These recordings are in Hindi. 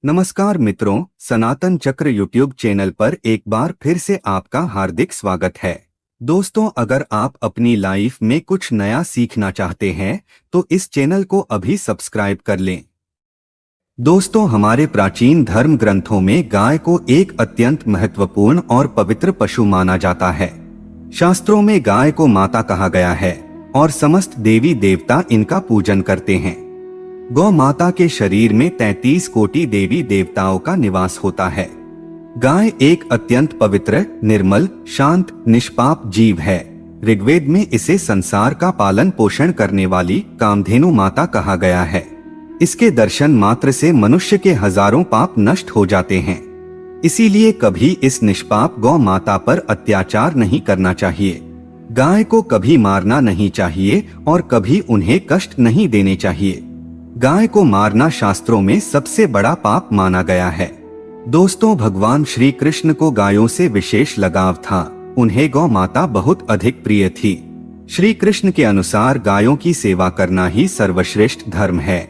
नमस्कार मित्रों, सनातन चक्र यूट्यूब चैनल पर एक बार फिर से आपका हार्दिक स्वागत है। दोस्तों, अगर आप अपनी लाइफ में कुछ नया सीखना चाहते हैं तो इस चैनल को अभी सब्सक्राइब कर लें। दोस्तों, हमारे प्राचीन धर्म ग्रंथों में गाय को एक अत्यंत महत्वपूर्ण और पवित्र पशु माना जाता है। शास्त्रों में गाय को माता कहा गया है और समस्त देवी देवता इनका पूजन करते हैं। गौ माता के शरीर में 33 कोटि देवी देवताओं का निवास होता है। गाय एक अत्यंत पवित्र, निर्मल, शांत, निष्पाप जीव है। ऋग्वेद में इसे संसार का पालन पोषण करने वाली कामधेनु माता कहा गया है। इसके दर्शन मात्र से मनुष्य के हजारों पाप नष्ट हो जाते हैं। इसीलिए कभी इस निष्पाप गौ माता पर अत्याचार नहीं करना चाहिए। गाय को कभी मारना नहीं चाहिए और कभी उन्हें कष्ट नहीं देने चाहिए। गाय को मारना शास्त्रों में सबसे बड़ा पाप माना गया है। दोस्तों, भगवान श्री कृष्ण को गायों से विशेष लगाव था। उन्हें गौ माता बहुत अधिक प्रिय थी। श्री कृष्ण के अनुसार गायों की सेवा करना ही सर्वश्रेष्ठ धर्म है।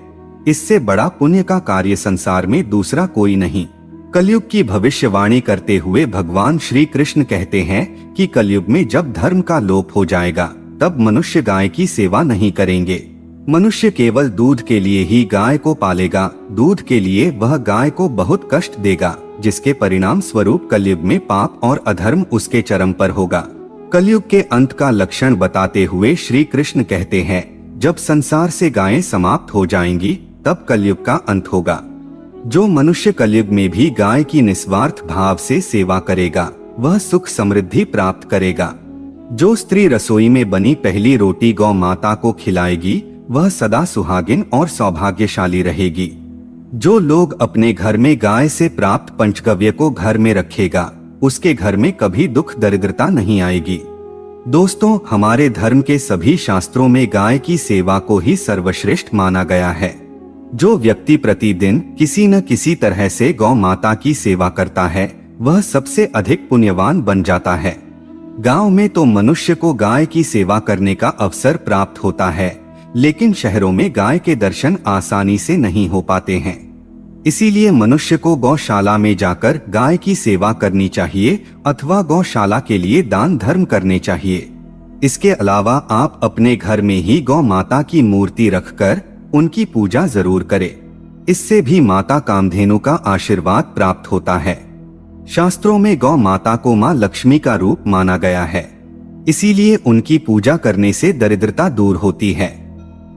इससे बड़ा पुण्य का कार्य संसार में दूसरा कोई नहीं। कलयुग की भविष्यवाणी करते हुए भगवान श्री कृष्ण कहते हैं कि कलयुग में जब धर्म का लोप हो जाएगा तब मनुष्य गाय की सेवा नहीं करेंगे। मनुष्य केवल दूध के लिए ही गाय को पालेगा। दूध के लिए वह गाय को बहुत कष्ट देगा, जिसके परिणाम स्वरूप कलयुग में पाप और अधर्म उसके चरम पर होगा। कलयुग के अंत का लक्षण बताते हुए श्री कृष्ण कहते हैं, जब संसार से गायें समाप्त हो जाएंगी तब कलयुग का अंत होगा। जो मनुष्य कलयुग में भी गाय की निस्वार्थ भाव से सेवा करेगा वह सुख समृद्धि प्राप्त करेगा। जो स्त्री रसोई में बनी पहली रोटी गौ माता को खिलाएगी वह सदा सुहागिन और सौभाग्यशाली रहेगी। जो लोग अपने घर में गाय से प्राप्त पंचगव्य को घर में रखेगा उसके घर में कभी दुख दरिद्रता नहीं आएगी। दोस्तों, हमारे धर्म के सभी शास्त्रों में गाय की सेवा को ही सर्वश्रेष्ठ माना गया है। जो व्यक्ति प्रतिदिन किसी न किसी तरह से गौ माता की सेवा करता है वह सबसे अधिक पुण्यवान बन जाता है। गांव में तो मनुष्य को गाय की सेवा करने का अवसर प्राप्त होता है, लेकिन शहरों में गाय के दर्शन आसानी से नहीं हो पाते हैं। इसीलिए मनुष्य को गौशाला में जाकर गाय की सेवा करनी चाहिए अथवा गौशाला के लिए दान धर्म करने चाहिए। इसके अलावा आप अपने घर में ही गौ माता की मूर्ति रखकर उनकी पूजा जरूर करें। इससे भी माता कामधेनु का आशीर्वाद प्राप्त होता है। शास्त्रों में गौ माता को मां लक्ष्मी का रूप माना गया है। इसीलिए उनकी पूजा करने से दरिद्रता दूर होती है।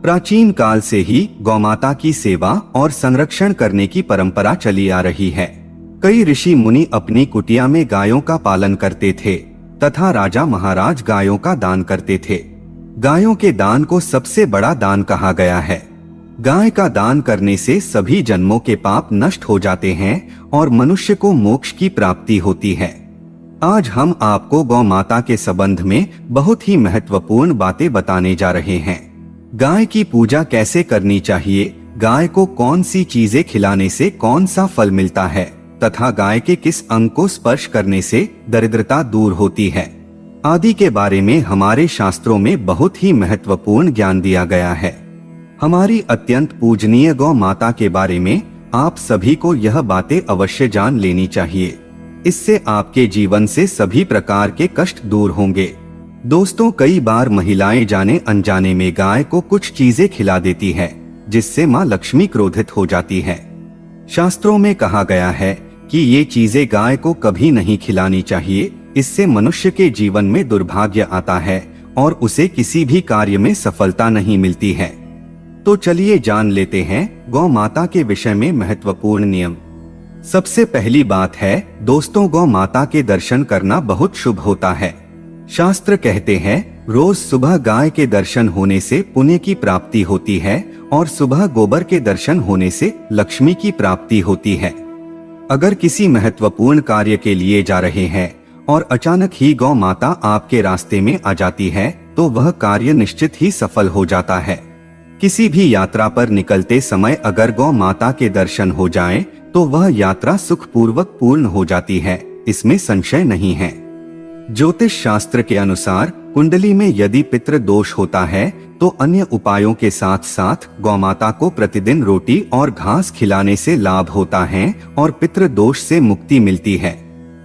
प्राचीन काल से ही गौमाता की सेवा और संरक्षण करने की परंपरा चली आ रही है। कई ऋषि मुनि अपनी कुटिया में गायों का पालन करते थे तथा राजा महाराज गायों का दान करते थे। गायों के दान को सबसे बड़ा दान कहा गया है। गाय का दान करने से सभी जन्मों के पाप नष्ट हो जाते हैं और मनुष्य को मोक्ष की प्राप्ति होती है। आज हम आपको गौ माता के संबंध में बहुत ही महत्वपूर्ण बातें बताने जा रहे हैं। गाय की पूजा कैसे करनी चाहिए, गाय को कौन सी चीजें खिलाने से कौन सा फल मिलता है तथा गाय के किस अंग को स्पर्श करने से दरिद्रता दूर होती है आदि के बारे में हमारे शास्त्रों में बहुत ही महत्वपूर्ण ज्ञान दिया गया है। हमारी अत्यंत पूजनीय गौ माता के बारे में आप सभी को यह बातें अवश्य जान लेनी चाहिए। इससे आपके जीवन से सभी प्रकार के कष्ट दूर होंगे। दोस्तों, कई बार महिलाएं जाने अनजाने में गाय को कुछ चीजें खिला देती है जिससे मां लक्ष्मी क्रोधित हो जाती है। शास्त्रों में कहा गया है कि ये चीजें गाय को कभी नहीं खिलानी चाहिए। इससे मनुष्य के जीवन में दुर्भाग्य आता है और उसे किसी भी कार्य में सफलता नहीं मिलती है। तो चलिए जान लेते हैं गौ माता के विषय में महत्वपूर्ण नियम। सबसे पहली बात है दोस्तों, गौ माता के दर्शन करना बहुत शुभ होता है। शास्त्र कहते हैं रोज सुबह गाय के दर्शन होने से पुण्य की प्राप्ति होती है और सुबह गोबर के दर्शन होने से लक्ष्मी की प्राप्ति होती है। अगर किसी महत्वपूर्ण कार्य के लिए जा रहे हैं और अचानक ही गौ माता आपके रास्ते में आ जाती है तो वह कार्य निश्चित ही सफल हो जाता है। किसी भी यात्रा पर निकलते समय अगर गौ माता के दर्शन हो जाएं, तो वह यात्रा सुखपूर्वक पूर्ण हो जाती है, इसमें संशय नहीं है। ज्योतिष शास्त्र के अनुसार कुंडली में यदि पितृ दोष होता है तो अन्य उपायों के साथ साथ गौमाता को प्रतिदिन रोटी और घास खिलाने से लाभ होता है और पितृ दोष से मुक्ति मिलती है।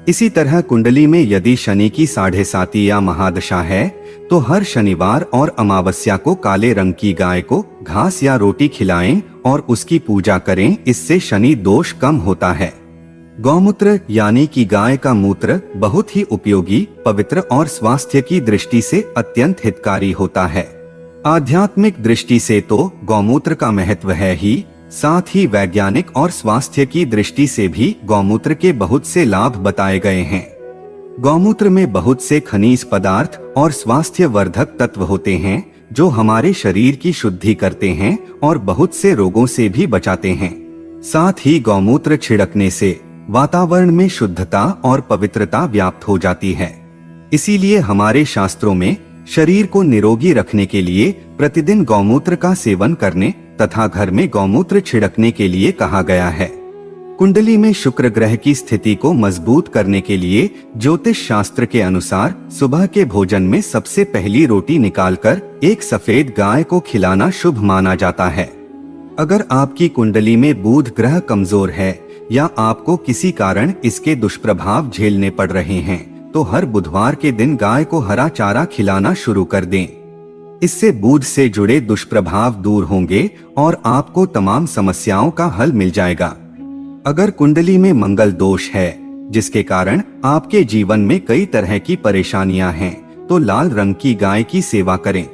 इसी तरह कुंडली में यदि शनि की 7.5 या महादशा है तो हर शनिवार और अमावस्या को काले रंग की गाय को घास या रोटी खिलाएं और उसकी पूजा करें, इससे शनि दोष कम होता है। गौमूत्र यानी कि गाय का मूत्र बहुत ही उपयोगी, पवित्र और स्वास्थ्य की दृष्टि से अत्यंत हितकारी होता है। आध्यात्मिक दृष्टि से तो गौमूत्र का महत्व है ही, साथ ही वैज्ञानिक और स्वास्थ्य की दृष्टि से भी गौमूत्र के बहुत से लाभ बताए गए हैं। गौमूत्र में बहुत से खनिज पदार्थ और स्वास्थ्य वर्धक तत्व होते हैं जो हमारे शरीर की शुद्धि करते हैं और बहुत से रोगों से भी बचाते हैं। साथ ही गौमूत्र छिड़कने से वातावरण में शुद्धता और पवित्रता व्याप्त हो जाती है। इसीलिए हमारे शास्त्रों में शरीर को निरोगी रखने के लिए प्रतिदिन गौमूत्र का सेवन करने तथा घर में गौमूत्र छिड़कने के लिए कहा गया है। कुंडली में शुक्र ग्रह की स्थिति को मजबूत करने के लिए ज्योतिष शास्त्र के अनुसार सुबह के भोजन में सबसे पहली रोटी निकालकर एक सफेद गाय को खिलाना शुभ माना जाता है। अगर आपकी कुंडली में बुध ग्रह कमजोर है या आपको किसी कारण इसके दुष्प्रभाव झेलने पड़ रहे हैं तो हर बुधवार के दिन गाय को हरा चारा खिलाना शुरू कर दें। इससे बुध से जुड़े दुष्प्रभाव दूर होंगे और आपको तमाम समस्याओं का हल मिल जाएगा। अगर कुंडली में मंगल दोष है जिसके कारण आपके जीवन में कई तरह की परेशानियां हैं तो लाल रंग की गाय की सेवा करें।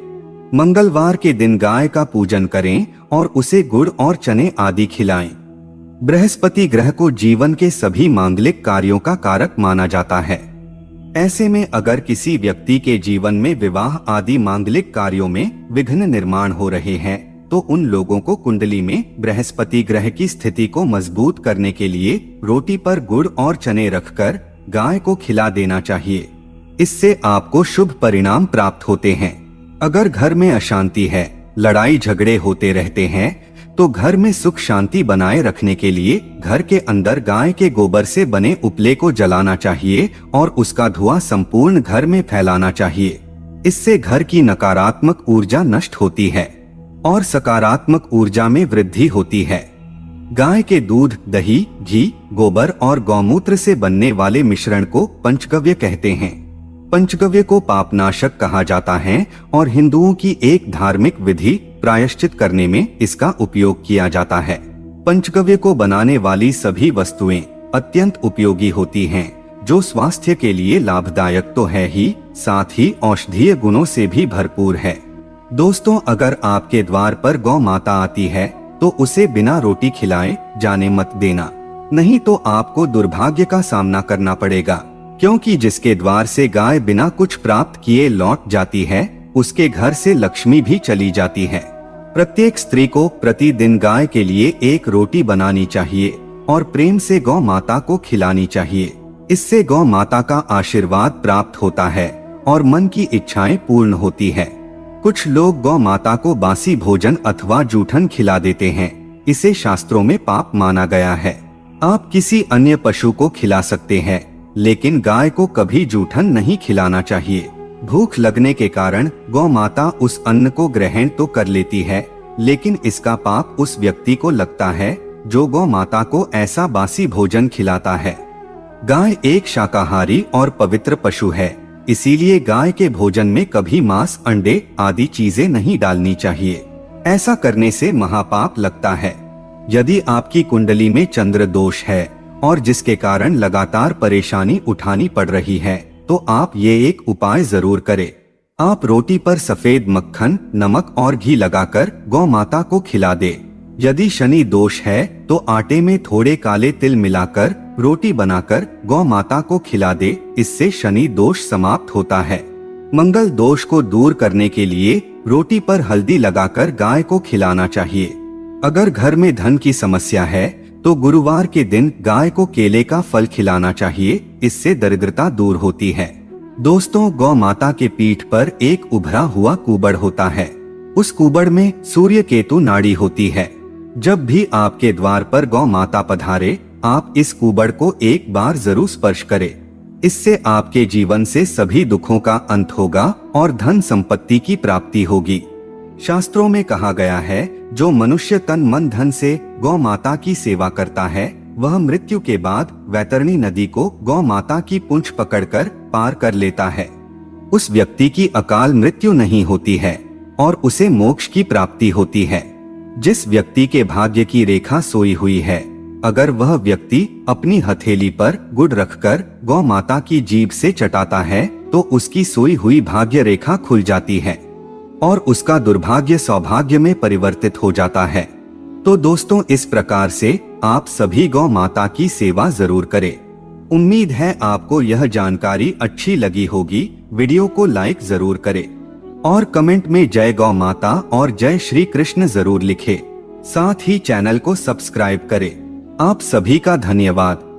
मंगलवार के दिन गाय का पूजन करें और उसे गुड़ और चने आदि खिलाएं। बृहस्पति ग्रह को जीवन के सभी मांगलिक कार्यों का कारक माना जाता है। ऐसे में अगर किसी व्यक्ति के जीवन में विवाह आदि मांगलिक कार्यों में विघ्न निर्माण हो रहे हैं तो उन लोगों को कुंडली में बृहस्पति ग्रह की स्थिति को मजबूत करने के लिए रोटी पर गुड़ और चने रखकर गाय को खिला देना चाहिए। इससे आपको शुभ परिणाम प्राप्त होते हैं। अगर घर में अशांति है, लड़ाई झगड़े होते रहते हैं तो घर में सुख शांति बनाए रखने के लिए घर के अंदर गाय के गोबर से बने उपले को जलाना चाहिए और उसका धुआं संपूर्ण घर में फैलाना चाहिए। इससे घर की नकारात्मक ऊर्जा नष्ट होती है और सकारात्मक ऊर्जा में वृद्धि होती है। गाय के दूध, दही, घी, गोबर और गौमूत्र से बनने वाले मिश्रण को पंचगव्य कहते हैं। पंचगव्य को पापनाशक कहा जाता है और हिंदुओं की एक धार्मिक विधि प्रायश्चित करने में इसका उपयोग किया जाता है। पंचगव्य को बनाने वाली सभी वस्तुएं अत्यंत उपयोगी होती हैं, जो स्वास्थ्य के लिए लाभदायक तो है ही, साथ ही औषधीय गुणों से भी भरपूर है। दोस्तों, अगर आपके द्वार पर गौ माता आती है तो उसे बिना रोटी खिलाए जाने मत देना, नहीं तो आपको दुर्भाग्य का सामना करना पड़ेगा, क्योंकि जिसके द्वार से गाय बिना कुछ प्राप्त किए लौट जाती है उसके घर से लक्ष्मी भी चली जाती है। प्रत्येक स्त्री को प्रतिदिन गाय के लिए एक रोटी बनानी चाहिए और प्रेम से गौ माता को खिलानी चाहिए। इससे गौ माता का आशीर्वाद प्राप्त होता है और मन की इच्छाएं पूर्ण होती है। कुछ लोग गौ माता को बासी भोजन अथवा जूठन खिला देते हैं, इसे शास्त्रों में पाप माना गया है। आप किसी अन्य पशु को खिला सकते हैं, लेकिन गाय को कभी जूठन नहीं खिलाना चाहिए। भूख लगने के कारण गौ माता उस अन्न को ग्रहण तो कर लेती है, लेकिन इसका पाप उस व्यक्ति को लगता है जो गौ माता को ऐसा बासी भोजन खिलाता है। गाय एक शाकाहारी और पवित्र पशु है, इसीलिए गाय के भोजन में कभी मांस, अंडे आदि चीजें नहीं डालनी चाहिए। ऐसा करने से महापाप लगता है। यदि आपकी कुंडली में चंद्र दोष है और जिसके कारण लगातार परेशानी उठानी पड़ रही है तो आप ये एक उपाय जरूर करें। आप रोटी पर सफेद मक्खन, नमक और घी लगाकर गौ माता को खिला दे। यदि शनि दोष है तो आटे में थोड़े काले तिल मिलाकर रोटी बनाकर गौ माता को खिला दे, इससे शनि दोष समाप्त होता है। मंगल दोष को दूर करने के लिए रोटी पर हल्दी लगाकर गाय को खिलाना चाहिए। अगर घर में धन की समस्या है तो गुरुवार के दिन गाय को केले का फल खिलाना चाहिए, इससे दरिद्रता दूर होती है। दोस्तों, गौ माता के पीठ पर एक उभरा हुआ कुबड़ होता है। उस कुबड़ में सूर्य केतु नाड़ी होती है। जब भी आपके द्वार पर गौ माता पधारे, आप इस कुबड़ को एक बार जरूर स्पर्श करें। इससे आपके जीवन से सभी दुखों का अंत होगा और धन संपत्ति की प्राप्ति होगी। शास्त्रों में कहा गया है, जो मनुष्य तन मन धन से गौ माता की सेवा करता है, वह मृत्यु के बाद वैतरणी नदी को गौ माता की पूंछ पकड़कर पार कर लेता है। उस व्यक्ति की अकाल मृत्यु नहीं होती है और उसे मोक्ष की प्राप्ति होती है। जिस व्यक्ति के भाग्य की रेखा सोई हुई है, अगर वह व्यक्ति अपनी हथेली पर गुड़ रखकर गौ माता की जीभ से चटाता है तो उसकी सोई हुई भाग्य रेखा खुल जाती है और उसका दुर्भाग्य सौभाग्य में परिवर्तित हो जाता है। तो दोस्तों, इस प्रकार से आप सभी गौ माता की सेवा जरूर करें। उम्मीद है आपको यह जानकारी अच्छी लगी होगी। वीडियो को लाइक जरूर करें और कमेंट में जय गौ माता और जय श्री कृष्ण जरूर लिखें। साथ ही चैनल को सब्सक्राइब करें। आप सभी का धन्यवाद।